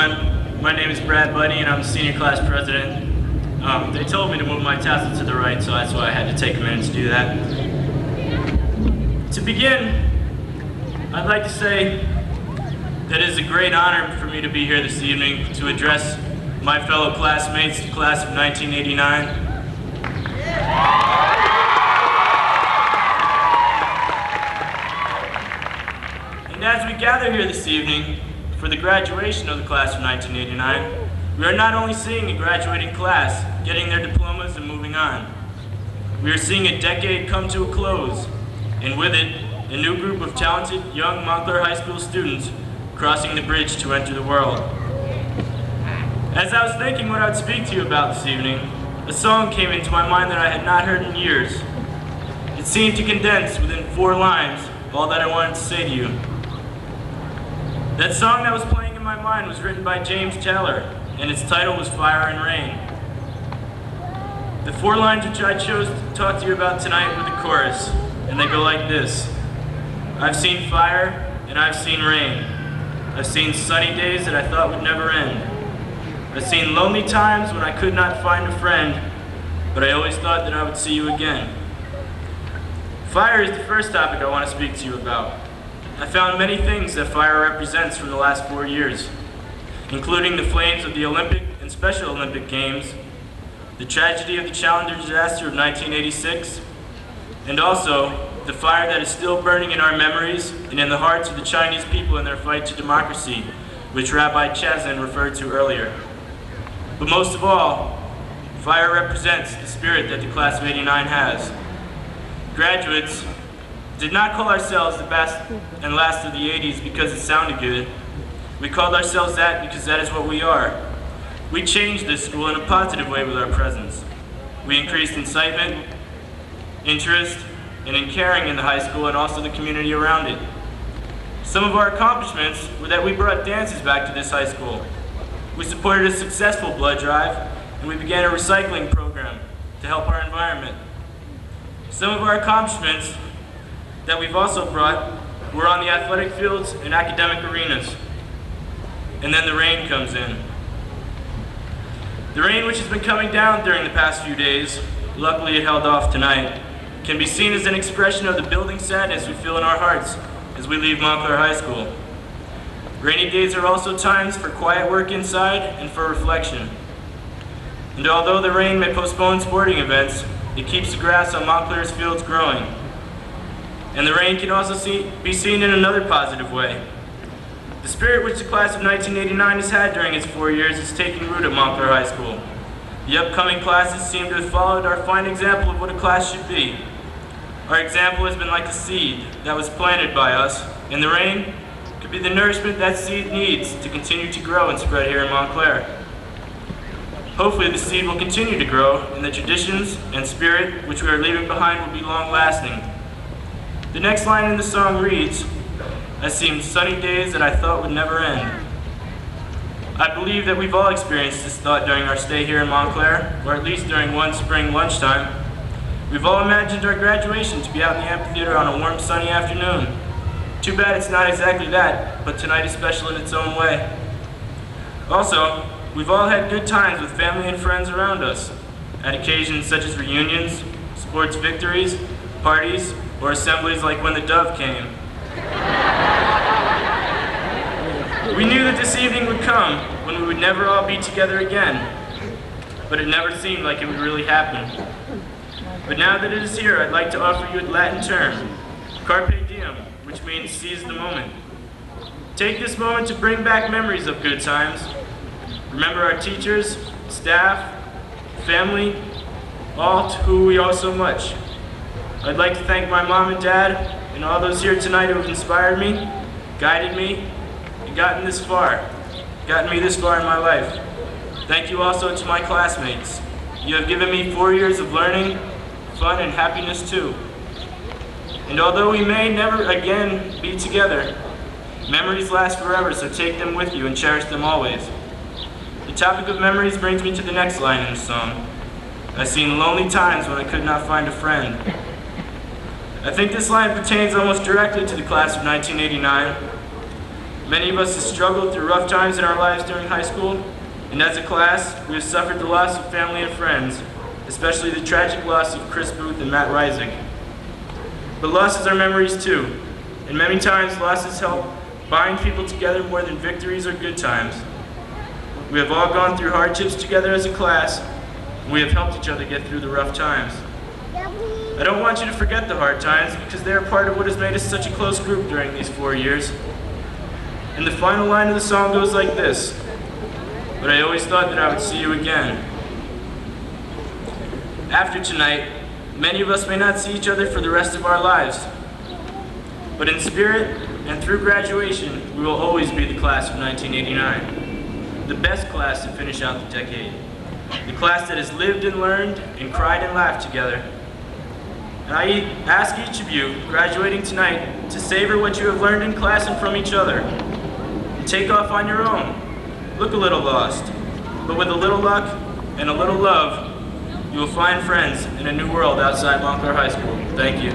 everyone. My name is Budney and I'm the senior class president. They told me to move my tassel to the right, so that's why I had to take a minute to do that. To begin, I'd like to say that it is a great honor for me to be here this evening to address my fellow classmates, the class of 1989. And as we gather here this evening for the graduation of the class of 1989, we are not only seeing a graduating class getting their diplomas and moving on. We are seeing a decade come to a close, and with it, a new group of talented young Montclair High School students crossing the bridge to enter the world. As I was thinking what I would speak to you about this evening, a song came into my mind that I had not heard in years. It seemed to condense within 4 lines all that I wanted to say to you. That song that was playing in my mind was written by James Taylor, and its title was Fire and Rain. The 4 lines which I chose to talk to you about tonight were the chorus, and they go like this. I've seen fire and I've seen rain. I've seen sunny days that I thought would never end. I've seen lonely times when I could not find a friend, but I always thought that I would see you again. Fire is the first topic I want to speak to you about. I found many things that fire represents from the last 4 years, including the flames of the Olympic and Special Olympic Games, the tragedy of the Challenger disaster of 1986, and also the fire that is still burning in our memories and in the hearts of the Chinese people in their fight to democracy, which Rabbi Chazin referred to earlier. But most of all, fire represents the spirit that the class of '89 has. Graduates did not call ourselves the best and last of the '80s because it sounded good. We called ourselves that because that is what we are. We changed this school in a positive way with our presence. We increased incitement, interest, and in caring in the high school and also the community around it. Some of our accomplishments were that we brought dances back to this high school. We supported a successful blood drive, and we began a recycling program to help our environment. Some of our accomplishments that we've also brought were on the athletic fields and academic arenas. And then the rain comes in. The rain, which has been coming down during the past few days, luckily it held off tonight, can be seen as an expression of the building sadness we feel in our hearts as we leave Montclair High School. Rainy days are also times for quiet work inside and for reflection. And although the rain may postpone sporting events, it keeps the grass on Montclair's fields growing. And the rain can also be seen in another positive way. The spirit which the class of 1989 has had during its 4 years is taking root at Montclair High School. The upcoming classes seem to have followed our fine example of what a class should be. Our example has been like a seed that was planted by us, and the rain could be the nourishment that seed needs to continue to grow and spread here in Montclair. Hopefully the seed will continue to grow, and the traditions and spirit which we are leaving behind will be long-lasting. The next line in the song reads, I've seen sunny days that I thought would never end. I believe that we've all experienced this thought during our stay here in Montclair, or at least during one spring lunchtime. We've all imagined our graduation to be out in the amphitheater on a warm, sunny afternoon. Too bad it's not exactly that, but tonight is special in its own way. Also, we've all had good times with family and friends around us, at occasions such as reunions, sports victories, parties, or assemblies like when the dove came. We knew that this evening would come when we would never all be together again, but it never seemed like it would really happen. But now that it is here, I'd like to offer you a Latin term, carpe diem, which means seize the moment. Take this moment to bring back memories of good times. Remember our teachers, staff, family, all to whom we owe so much. I'd like to thank my mom and dad and all those here tonight who have inspired me, guided me, and gotten me this far in my life. Thank you also to my classmates. You have given me 4 years of learning, fun, and happiness too. And although we may never again be together, memories last forever, so take them with you and cherish them always. The topic of memories brings me to the next line in the song. I've seen lonely times when I could not find a friend. I think this line pertains almost directly to the class of 1989. Many of us have struggled through rough times in our lives during high school, and as a class, we have suffered the loss of family and friends, especially the tragic loss of Chris Booth and Matt Rising. But losses are memories too, and many times losses help bind people together more than victories or good times. We have all gone through hardships together as a class, and we have helped each other get through the rough times. I don't want you to forget the hard times because they are part of what has made us such a close group during these 4 years. And the final line of the song goes like this: "But I always thought that I would see you again." After tonight, many of us may not see each other for the rest of our lives. But in spirit and through graduation, we will always be the class of 1989. The best class to finish out the decade. The class that has lived and learned and cried and laughed together. And I ask each of you graduating tonight to savor what you have learned in class and from each other. And take off on your own. Look a little lost, but with a little luck and a little love, you will find friends in a new world outside Montclair High School. Thank you.